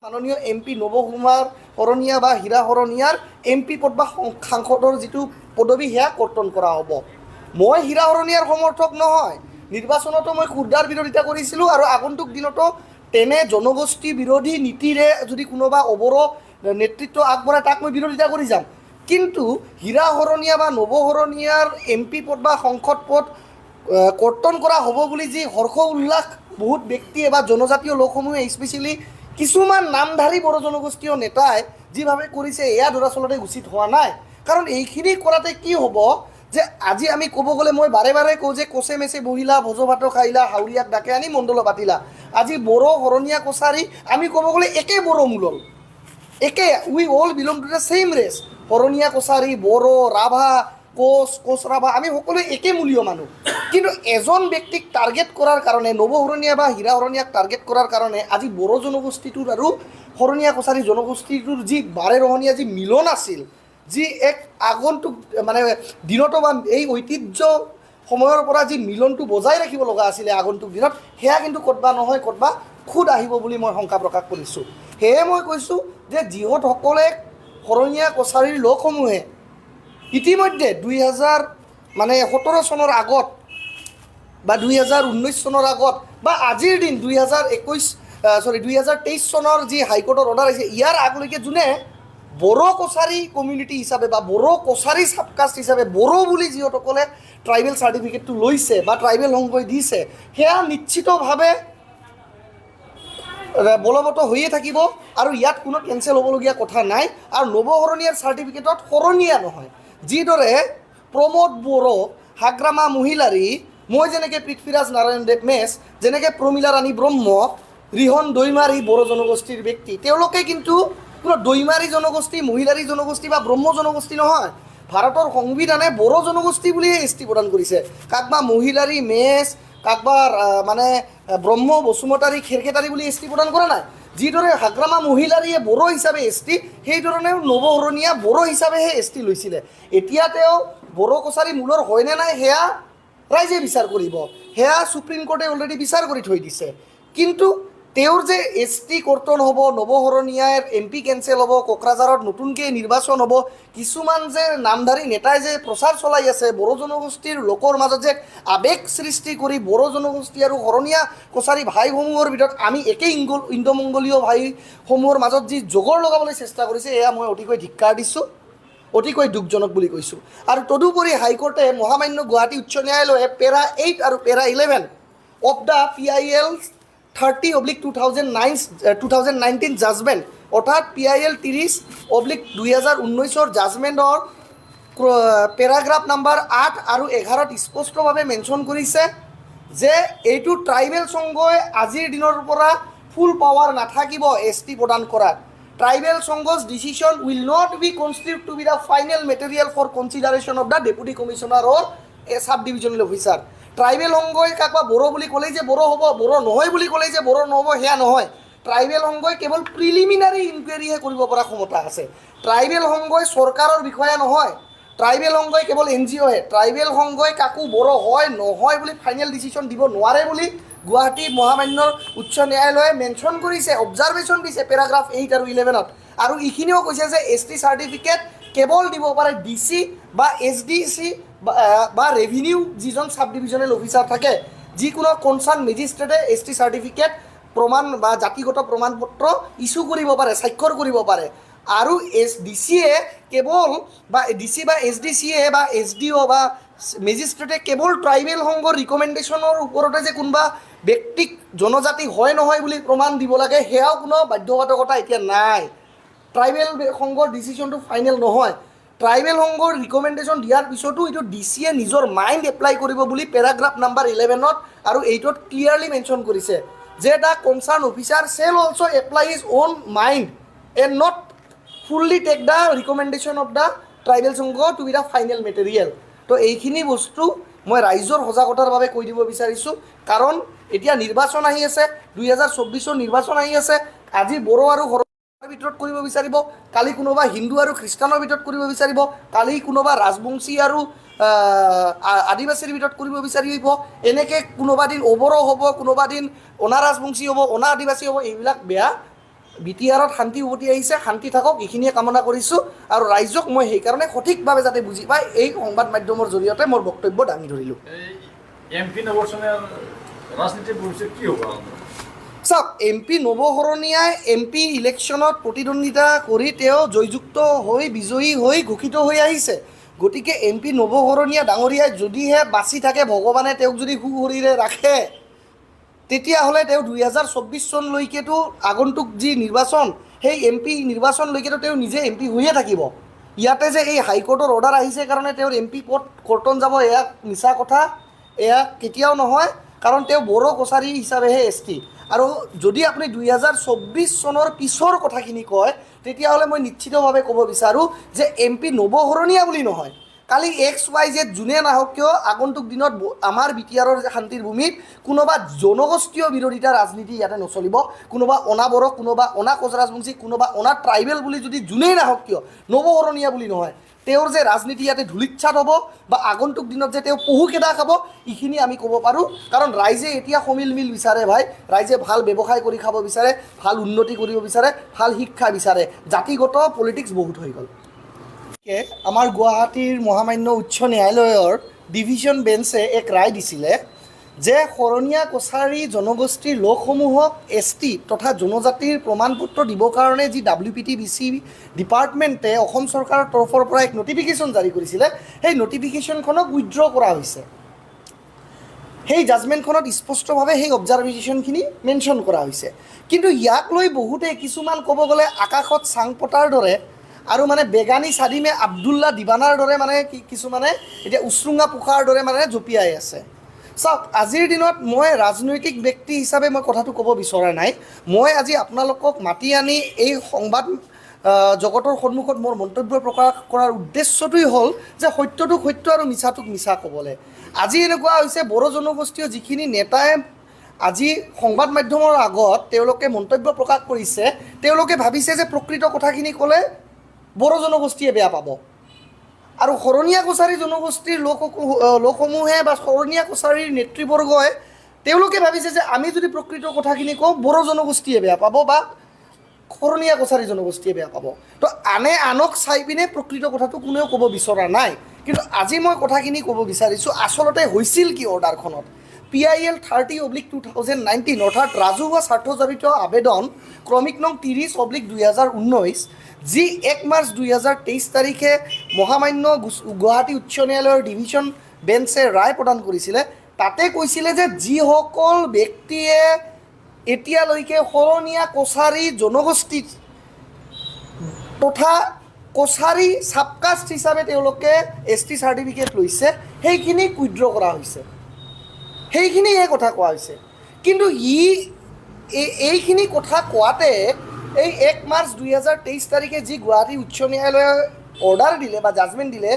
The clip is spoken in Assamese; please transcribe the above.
মাননীয় MP নৱকুমাৰ শৰণীয়া বা হীৰা শৰণীয়াৰ MP পদ বা সাংসদৰ যিটো পদবী সেয়া কৰ্তন কৰা হ'ব। মই হীৰা শৰণীয়াৰ সমৰ্থক নহয়, নিৰ্বাচনতো মই ক্ষুদ্ৰাৰ বিৰোধিতা কৰিছিলোঁ আৰু আগন্তুক দিনতো তেনে জনগোষ্ঠী বিৰোধী নীতিৰে যদি কোনোবা অৱৰ নেতৃত্ব আগবঢ়ায় তাক মই বিৰোধিতা কৰি যাম। কিন্তু হীৰা শৰণীয়া বা নৱ শৰণীয়াৰ MP পদ বা সংসদ পদ কৰ্তন কৰা হ'ব বুলি যি হৰ্ষ উল্লাস বহুত ব্যক্তিয়ে বা জনজাতীয় লোকসমূহে স্পেচিয়েলি কিছুমান নামধাৰী বড়ো জনগোষ্ঠীয় নেতাই যিভাৱে কৰিছে এয়া দৰাচলতে উচিত হোৱা নাই। কাৰণ এইখিনি কৰাতে কি হ'ব যে আজি আমি ক'ব গ'লে মই বাৰে বাৰে কওঁ যে কচে মেচে বহিলা ভোজ ভাত খাইলা হাউৰীয়াক ডাকে আনি মণ্ডল পাতিলা। আজি বড়ো শৰণীয়া কছাৰী আমি ক'ব গ'লে একে বড়ো মূলৰ, একে we all belong to the same race. Saraniya Kachari, Bodo, Rabha, Koch Rabha আমি সকলোৱে একে মূলীয় মানুহ। কিন্তু এজন ব্যক্তিক টাৰ্গেট কৰাৰ কাৰণে নৱ শৰণীয়া বা হীৰা শৰণীয়াক টাৰ্গেট কৰাৰ কাৰণে আজি বড়ো জনগোষ্ঠীটোৰ আৰু শৰণীয়া কছাৰী জনগোষ্ঠীটোৰ যি বাৰে ৰহণীয়া যি মিলন আছিল, যি এক আগন্তুক মানে দিনতো বা এই ঐতিহ্য সময়ৰ পৰা যি মিলনটো বজাই ৰাখিব লগা আছিলে আগন্তুক দিনত, সেয়া কিন্তু ক'তবা নহয় ক'তবা খুদ আহিব বুলি মই শংকা প্ৰকাশ কৰিছোঁ। সেয়ে মই কৈছোঁ যে যিসকলে শৰণীয়া কছাৰীৰ লোকসমূহে ইতিমধ্যে 2017 চনৰ আগত বা 2019 চনৰ আগত বা আজিৰ দিন 2023 চনৰ যি হাইকোৰ্টৰ অৰ্ডাৰ আহিছে ইয়াৰ আগলৈকে যোনে বড়ো কছাৰী কমিউনিটি হিচাপে বা বড়ো কছাৰী ছাবকাষ্ট হিচাপে বড়ো বুলি যিসকলে ট্ৰাইবেল চাৰ্টিফিকেটটো লৈছে বা ট্ৰাইবেল সংঘই দিছে সেয়া নিশ্চিতভাৱে বলবৎ হৈয়ে থাকিব আৰু ইয়াত কোনো কেঞ্চেল হ'বলগীয়া কথা নাই। আৰু নৱ শৰণীয়াৰ চাৰ্টিফিকেটত শৰণীয়া নহয়, যিদৰে প্ৰমোদ বড়ো, হাগ্ৰামা মহিলাৰী, মই যেনেকৈ পৃথ্বীৰাজ নাৰায়ণ দেৱ মেছ, যেনেকৈ প্ৰমীলা ৰাণী ব্ৰহ্ম, ৰিহন দৈমাৰী বড়ো জনগোষ্ঠীৰ ব্যক্তি, তেওঁলোকে কিন্তু কোনো দৈমাৰী জনগোষ্ঠী, মহিলাৰী জনগোষ্ঠী বা ব্ৰহ্ম জনগোষ্ঠী নহয়। ভাৰতৰ সংবিধানে বড়ো জনগোষ্ঠী বুলিয়ে ST প্ৰদান কৰিছে। কাকবা মহিলাৰী মেছ, কাকবা মানে ব্ৰহ্ম বসুমতাৰী খেৰখেতাৰী বুলি ST প্ৰদান কৰা নাই। যিদৰে হাগ্ৰামা মহিলাৰীয়ে বড়ো হিচাপে ST, সেইধৰণেও নৱ শৰণীয়া বড়ো হিচাপেহে ST লৈছিলে। এতিয়া তেওঁ বড়ো কছাৰী মূলৰ হয়নে নাই সেয়া ৰাইজে বিচাৰ কৰিব, সেয়া সুপ্ৰিম কোৰ্টে অলৰেডি বিচাৰ কৰি থৈ দিছে। কিন্তু তেওঁৰ যে ST কৰ্তন হ'ব, নৱ শৰণীয়াৰ MP কেঞ্চেল হ'ব, কোকৰাঝাৰত নতুনকৈ নিৰ্বাচন হ'ব, কিছুমান যে নামধাৰী নেতাই যে প্ৰচাৰ চলাই আছে বড়ো জনগোষ্ঠীৰ লোকৰ মাজত যে আৱেগ সৃষ্টি কৰি বড়ো জনগোষ্ঠী আৰু শৰণীয়া কছাৰী ভাইসমূহৰ ভিতৰত আমি একেই ইণ্ডো-মংগোলীয় ভাইসমূহৰ মাজত যি জগৰ লগাবলৈ চেষ্টা কৰিছে এয়া মই অতিকৈ ধিক্কাৰ দিছোঁ, অতিকৈ দুখজনক বুলি কৈছোঁ। আৰু তদুপৰি হাইকোৰ্টে মহামান্য গুৱাহাটী উচ্চ ন্যায়ালয়ে পেৰা 8 আৰু পেৰা 11 অফ দ্য PIL 30/2019 জাজমেণ্ট অৰ্থাৎ PIL 30/2019 জাজমেণ্টৰ পেৰাগ্ৰাফ নাম্বাৰ 8 আৰু 11 স্পষ্টভাৱে মেনশ্যন কৰিছে যে এইটো ট্ৰাইবেল সংঘই আজিৰ দিনৰ পৰা ফুল পাৱাৰ নাথাকিব ST প্ৰদান কৰাত। Tribal Sangho's decision will not be constituted to be the final material for consideration of the Deputy Commissioner or a Sub-Divisional Officer. Tribal সংঘই কাকবা বড়ো বুলি ক'লেই যে বড়ো হ'ব, বড়ো নহয় বুলি ক'লেই যে বড়ো নহ'ব সেয়া নহয়। ট্ৰাইবেল সংঘই কেৱল প্ৰিলিমিনাৰী ইনকুৱেৰিহে কৰিব পৰা ক্ষমতা আছে। ট্ৰাইবেল সংঘই চৰকাৰৰ বিষয়া নহয়, ট্ৰাইবেল সংঘই কেৱল NGO হে। ট্ৰাইবেল সংঘই কাকো বড়ো হয় নহয় বুলি ফাইনেল ডিচিশ্যন দিব নোৱাৰে বুলি গুৱাহাটী মহামান্য উচ্চ ন্যায়ালয়ে মেনশ্যন কৰিছে, অবজাৰভেশ্যন দিছে পেৰাগ্ৰাফ 8 আৰু 11ত। আৰু এইখিনিও কৈছে যে ST চাৰ্টিফিকেট কেৱল দিব পাৰে DC বা SDC বা ৰেভিনিউ যিজন চাব ডিভিজনেল অফিচাৰ থাকে, যিকোনো কনচাৰ্ণ মেজিষ্ট্ৰেটে ST চাৰ্টিফিকেট প্ৰমাণ বা জাতিগত প্ৰমাণ পত্ৰ ইছ্যু কৰিব পাৰে, স্বাক্ষৰ কৰিব পাৰে। আৰু DCয়ে কেৱল বা DC বা SDCয়ে বা SDO বা মেজিষ্ট্ৰেটে কেৱল ট্ৰাইবেল সংঘৰ ৰিকমেণ্ডেশ্যনৰ ওপৰতে যে কোনোবা ব্যক্তিক জনজাতি হয় নহয় বুলি প্ৰমাণ দিব লাগে সেয়াও কোনো বাধ্যবাধকতা এতিয়া নাই। ট্ৰাইবেল সংঘৰ ডিচিশ্যনটো ফাইনেল নহয়। ট্ৰাইবেল সংঘৰ ৰিকমেণ্ডেশ্যন দিয়াৰ পিছতো এইটো DCয়ে নিজৰ মাইণ্ড এপ্লাই কৰিব বুলি পেৰাগ্ৰাফ নাম্বাৰ 11ত আৰু 8ত ক্লিয়াৰলি মেনশ্যন কৰিছে যে the concern officer shall also' apply his own mind and not fully take the recommendation of the tribal সংঘ to be the final material. তো এইখিনি বস্তু মই ৰাইজৰ সজাগতাৰ বাবে কৈ দিব বিচাৰিছোঁ, কাৰণ এতিয়া নিৰ্বাচন আহি আছে, 2024 নিৰ্বাচন আহি আছে। আজি বড়ো আৰু শৰণীয়াৰ ভিতৰত কৰিব বিচাৰিব, কালি কোনোবা হিন্দু আৰু খ্ৰীষ্টানৰ ভিতৰত কৰিব বিচাৰিব, কালি কোনোবা ৰাজবংশী আৰু আদিবাসীৰ ভিতৰত কৰিব বিচাৰিব, এনেকৈ কোনোবা দিন অবড়ো হ'ব, কোনোবা দিন অনা ৰাজবংশী হ'ব, অনা আদিবাসী হ'ব। এইবিলাক বেয়া BTR-ত শান্তি উভতি আহিছে, শান্তি থাকক এইখিনিয়ে কামনা কৰিছোঁ। আৰু ৰাইজক মই সেইকাৰণে সঠিকভাৱে যাতে বুজি পায় এই সংবাদ মাধ্যমৰ জৰিয়তে মোৰ বক্তব্য দাঙি ধৰিলোঁ। MP নৱসেনাৰ ৰাজনীতিৰ ভৱিষ্যত কি হ'ব? চাওক, MP নৱশৰণীয়াই MP ইলেকশ্যনত প্ৰতিদ্বন্দ্বিতা কৰি তেওঁ জয়যুক্ত হৈ বিজয়ী হৈ ঘোষিত হৈ আহিছে। গতিকে MP নৱশৰণীয়া ডাঙৰীয়াই যদিহে বাচি থাকে, ভগৱানে তেওঁক যদি সুশৰীৰে ৰাখে, তেতিয়াহ'লে তেওঁ 2024 চনলৈকেতো আগন্তুক যি নিৰ্বাচন, সেই MP নিৰ্বাচনলৈকেতো তেওঁ নিজে MP হৈয়ে থাকিব। ইয়াতে যে এই হাইকোৰ্টৰ অৰ্ডাৰ আহিছে কাৰণে তেওঁৰ MP পদ কৰ্তন যাব, এয়া মিছা কথা, এয়া কেতিয়াও নহয়। কাৰণ তেওঁ বড়ো কছাৰী হিচাপেহে ST। আৰু যদি আপুনি 2024 চনৰ পিছৰ কথাখিনি কয়, তেতিয়াহ'লে মই নিশ্চিতভাৱে ক'ব বিচাৰোঁ যে MP নৱশৰণীয়া বুলি নহয়, কালি XYZ যোনে নাহক কিয় আগন্তুক দিনত আমাৰ BTR-ৰ শান্তিৰ ভূমিত কোনোবা জনগোষ্ঠীয় বিৰোধিতা ৰাজনীতি ইয়াতে নচলিব। কোনোবা অনা বড়ো, কোনোবা অনা কোচ ৰাজবংশী, কোনোবা অনা ট্ৰাইবেল বুলি যদি যোনেই নাহক কিয়, নৱশৰণীয়া বুলি নহয়, তেওঁৰ যে ৰাজনীতি ইয়াতে ধূলিচ্ছাত হ'ব বা আগন্তুক দিনত যে তেওঁ পহুকেদা খাব, এইখিনি আমি ক'ব পাৰোঁ। কাৰণ ৰাইজে এতিয়া সমিল মিল বিচাৰে ভাই, ৰাইজে ভাল ব্যৱসায় কৰি খাব বিচাৰে, ভাল উন্নতি কৰিব বিচাৰে, ভাল শিক্ষা বিচাৰে। জাতিগত পলিটিক্স বহুত হৈ গ'ল। আমাৰ গুৱাহাটীৰ মহামান্য উচ্চ ন্যায়ালয়ৰ ডিভিজন বেঞ্চে এক ৰায় দিছিলে যে শৰণীয়া কছাৰী জনগোষ্ঠীৰ লোকসমূহক ST তথা জনজাতিৰ প্ৰমাণপত্ৰ দিবৰ কাৰণে যি WPTBC ডিপাৰ্টমেণ্টে অসম চৰকাৰৰ তৰফৰ পৰা এক নটিফিকেশ্যন জাৰি কৰিছিলে, সেই নটিফিকেশ্যনখনক উইথড্ৰ কৰা হৈছে। সেই জাজমেণ্টখনত স্পষ্টভাৱে সেই অবজাৰভেশ্যনখিনি মেনশ্যন কৰা হৈছে। কিন্তু ইয়াক লৈ বহুতে কিছুমান ক'ব গ'লে আকাশত চাং পতাৰ দৰে আৰু মানে বেগানী চাদিমে আব্দুল্লা দিৱানাৰ দৰে মানে কিছুমানে এতিয়া উচ্ছৃংখা পোখাৰ দৰে মানে জঁপিয়াই আছে। চাওক, আজিৰ দিনত মই ৰাজনৈতিক ব্যক্তি হিচাপে মই কথাটো ক'ব বিচৰা নাই। মই আজি আপোনালোকক মাতি আনি এই সংবাদ জগতৰ সন্মুখত মোৰ মন্তব্য প্ৰকাশ কৰাৰ উদ্দেশ্যটোৱেই হ'ল যে সত্যটোক সত্য আৰু মিছাটোক মিছা ক'বলৈ। আজি এনেকুৱা হৈছে, বড়ো জনগোষ্ঠীয় যিখিনি নেতাই আজি সংবাদ মাধ্যমৰ আগত তেওঁলোকে মন্তব্য প্ৰকাশ কৰিছে, তেওঁলোকে ভাবিছে যে প্ৰকৃত কথাখিনি ক'লে বড়ো জনগোষ্ঠীয়ে বেয়া পাব। আৰু শৰণীয়া কছাৰী জনগোষ্ঠীৰ লোকসমূহে বা শৰণীয়া কছাৰীৰ নেতৃবৰ্গই তেওঁলোকে ভাবিছে যে আমি যদি প্ৰকৃত কথাখিনি কওঁ, বড়ো জনগোষ্ঠীয়ে বেয়া পাব বা শৰণীয়া কছাৰী জনগোষ্ঠীয়ে বেয়া পাব। তো আনক চাই পিনে প্ৰকৃত কথাটো কোনেও ক'ব বিচৰা নাই। কিন্তু আজি মই কথাখিনি ক'ব বিচাৰিছোঁ, আচলতে হৈছিল কি অৰ্ডাৰখনত। PIL 30/2019 অৰ্থাৎ ৰাজহুৱা স্বাৰ্থজড়িত আবেদন ক্ৰমিক নং 30/2019, যি 1 মাৰ্চ 2023 তাৰিখে মহামান্য গুৱাহাটী উচ্চ ন্যায়ালয়ৰ ডিভিজন বেঞ্চে ৰায় প্ৰদান কৰিছিলে, তাতে কৈছিলে যে যিসকল ব্যক্তিয়ে এতিয়ালৈকে শৰণীয়া কছাৰী জনগোষ্ঠী তথা কছাৰী ছাবকাষ্ট হিচাপে তেওঁলোকে ST চাৰ্টিফিকেট লৈছে, সেইখিনি উইথড্ৰ কৰা হৈছে, সেইখিনিহে কথা কোৱা হৈছে। কিন্তু এইখিনি কথা কোৱাতে এই 1 মাৰ্চ 2023 তাৰিখে যি গুৱাহাটী উচ্চ ন্যায়ালয়ে অৰ্ডাৰ দিলে বা জাজমেণ্ট দিলে,